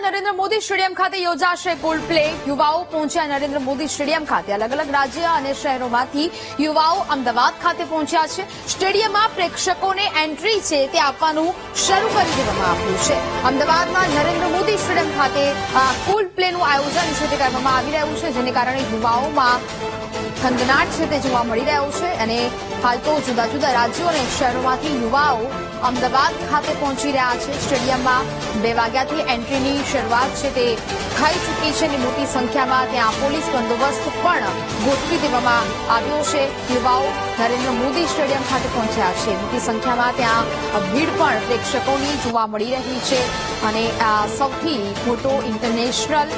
Narendra Modi stadium ખાતે યોજાશે કોલ્ડપ્લે. યુવાઓ પહોંચ્યા નરેન્દ્ર મોદી સ્ટેડિયમ ખાતે. અલગ અલગ રાજ્ય અને શહેરોમાંથી યુવાઓ અમદાવાદ ખાતે પહોંચ્યા છે. સ્ટેડિયમમાં પ્રેક્ષકોને એન્ટ્રી છે તે આપવાનું શરૂ કરી દેવામાં આવ્યું છે. અમદાવાદમાં નરેન્દ્ર મોદી સ્ટેડિયમ ખાતે કોલ્ડપ્લેનું આયોજન છે તે કરવામાં આવી રહ્યું છે, જેને કારણે યુવાઓમાં થનગનાટ છે તે જોવા મળી રહ્યો છે. અને હાલ તો જુદા જુદા રાજ્યો અને શહેરોમાંથી યુવાઓ અમદાવાદ ખાતે પહોંચી રહ્યા છે. સ્ટેડિયમમાં 2 વાગ્યાથી એન્ટ્રીની શરૂઆત છે તે થઈ ચૂકી છે અને મોટી સંખ્યામાં ત્યાં પોલીસ બંદોબસ્ત પણ ગોઠવી દેવામાં આવ્યો છે. યુવાઓ નરેન્દ્ર મોદી સ્ટેડિયમ ખાતે પહોંચ્યા છે. મોટી સંખ્યામાં ત્યાં ભીડ પણ પ્રેક્ષકોની જોવા મળી રહી છે. અને સૌથી મોટો ઇન્ટરનેશનલ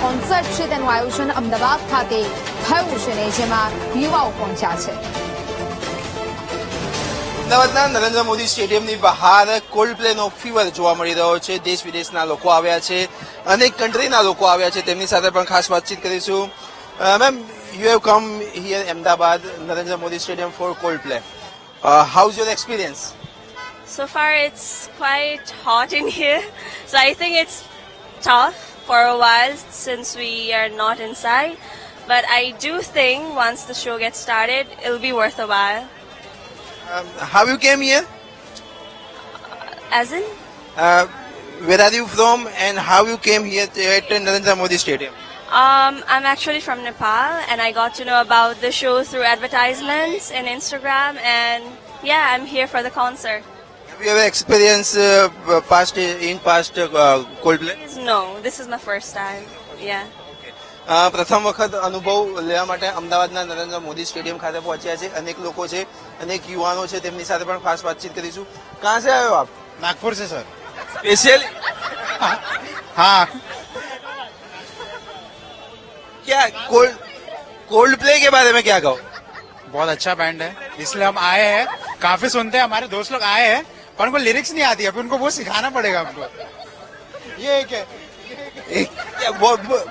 કોન્સર્ટ છે તેનું આયોજન અમદાવાદ ખાતે થયું છે ને જેમાં યુવાઓ પહોંચ્યા છે. અમદાવાદના નરેન્દ્ર મોદી સ્ટેડિયમની બહાર કોલ્ડપ્લેનો ફીવર જોવા મળી રહ્યો છે. દેશ વિદેશના લોકો આવ્યા છે, અનેક કન્ટ્રીના લોકો આવ્યા છે. તેમની સાથે પણ ખાસ વાતચીત કરીશું. Ma'am, you have come here Ahmedabad Narendra Modi stadium for Coldplay. How's your experience? So far, it's quite hot in here, so I think it's tough for a while since we are not inside. But I do think once the show gets started, it'll be worth a while. How you came here? As in? Where are you from and how you came here at Narendra Modi Stadium? I'm actually from Nepal, and I got to know about the show through advertisements and Instagram, and yeah, I'm here for the concert. Have you ever experienced past Coldplay? No, this is my first time. Yeah. પ્રથમ વખત અનુભવ લેવા માટે અમદાવાદના Narendra Modi stadium ખાતે પહોંચ્યા છે. અનેક લોકો છે, અનેક યુવાનો છે, તેમની સાથે પણ ખાસ વાતચીત કરીશું. कहाँ से आए हो आप? नागपुर से सर. स्पेशल? हाँ. क्या कोल्ड प्ले के बारे में क्या कहो? बहुत अच्छा बैंड है, इसलिए हम आए हैं. काफी सुनते हैं, हमारे दोस्त लोग आए हैं, पर उनको लिरिक्स नहीं आती है, अभी उनको वो सिखाना पड़ेगा हमको. ये एक है.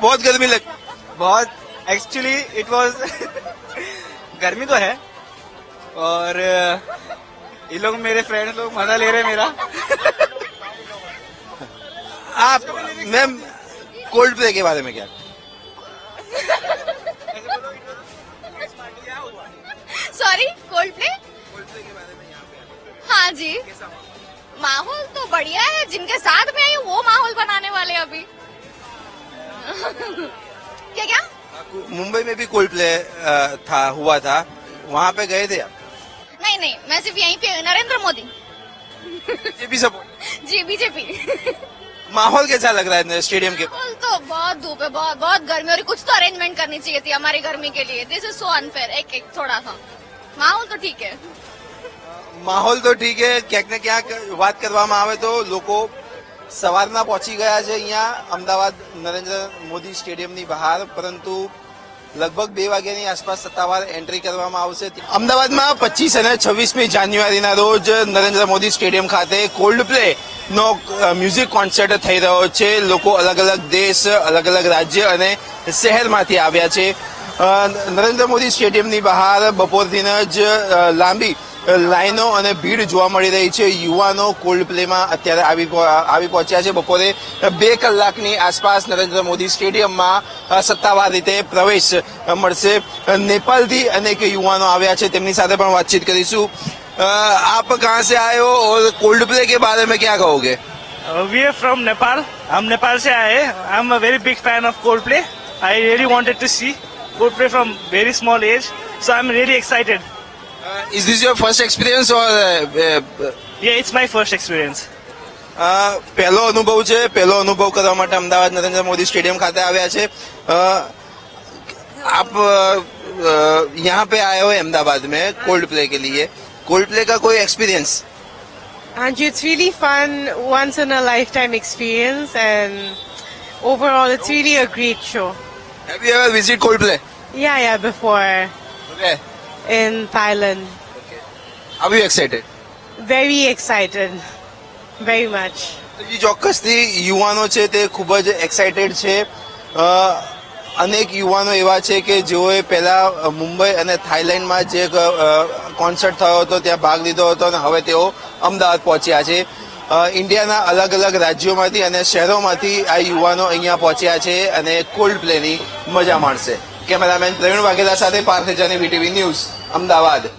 बहुत गर्मी लग. बहुत एक्चुअली इट वाज गर्मी तो है और ये लोग मेरे फ्रेंड्स लोग मजा ले रहे हैं मेरा. आप मैम कोल्ड प्ले के बारे में क्या? Sorry, Coldplay? हाँ जी, माहौल तो बढ़िया है. जिनके साथ में आई हूँ वो माहौल बनाने वाले अभी. क्या क्या? मुंबई में भी कोल्ड प्ले हुआ था, वहाँ पे गए थे आप? नहीं नहीं, मैं सिर्फ यहीं पे नरेंद्र मोदी. BJP support. जी, बीजेपी. माहौल कैसा लग रहा है स्टेडियम के? माहौल तो बहुत धूप है, बहुत बहुत गर्मी, और कुछ तो अरेंजमेंट करनी चाहिए थी हमारी गर्मी के लिए. This is so unfair. एक थोड़ा सा माहौल तो ठीक है. માહોલ તો ઠીક છે. ક્યાંક ને ક્યાંક વાત કરવામાં આવે તો લોકો સવારના પહોંચી ગયા છે અહીંયા અમદાવાદ નરેન્દ્ર મોદી સ્ટેડિયમની બહાર, પરંતુ લગભગ 2 વાગ્યાની આસપાસ સત્તાવાર એન્ટ્રી કરવામાં આવશે. અમદાવાદમાં 25 અને 26મી જાન્યુઆરીના રોજ નરેન્દ્ર મોદી સ્ટેડિયમ ખાતે કોલ્ડ પ્લે નો મ્યુઝિક કોન્સર્ટ થઈ રહ્યો છે. લોકો અલગ અલગ દેશ, અલગ અલગ રાજ્ય અને શહેરમાંથી આવ્યા છે. નરેન્દ્ર મોદી સ્ટેડિયમની બહાર બપોરથી જ લાંબી લાઈનો અને ભીડ જોવા મળી રહી છે. યુવાનો કોલ્ડ પ્લેમાં અત્યારે આવી પહોંચ્યા છે. બપોરે 2 કલાકની આસપાસ નરેન્દ્ર મોદી સ્ટેડિયમમાં સત્તાવાર રીતે પ્રવેશ મળશે. નેપાળથી અનેક યુવાનો આવ્યા છે, તેમની સાથે પણ વાતચીત કરીશું. आप कहाँ से आए हो और कोल्ड प्ले के बारे में क्या कहोगे? We are from Nepal. हम नेपाल से आए हैं. I'm a very big fan of Coldplay. I really wanted to see Coldplay from very small age, so I'm really excited. Is this your first experience or? Yeah, it's my first experience. પહેલો અનુભવ છે. પહેલો અનુભવ કરવા માટે Ahmedabad Narendra Modi stadium ખાતે આવ્યા છે. आप यहाँ पे आए हो अहमदाबाद में कोल्ड प्ले के लिए. कोल्ड प्ले का कोई experience? And it's really fun, once in a lifetime experience, and overall it's really a great show. Have you ever visited Coldplay? Yeah, before Okay. in Thailand. Are you excited? Very excited, very much. જે ચોક્કસથી યુવાનો છે તે ખૂબ જ excited છે. અનેક યુવાનો એવા છે કે જેઓએ પહેલા મુંબઈ અને થાઈલેન્ડમાં જે કોન્સર્ટ થયો હતો ત્યાં ભાગ લીધો હતો અને હવે તેઓ અમદાવાદ પહોંચ્યા છે. ઇન્ડિયાના અલગ અલગ રાજ્યોમાંથી અને શહેરોમાંથી આ યુવાનો અહીંયા પહોંચ્યા છે અને કોલ્ડ પ્લેની મજા માણશે. કેમેરામેન પ્રવીણ વાઘેલા સાથે પાર્થ જાની, વીટીવી ન્યૂઝ, અમદાવાદ.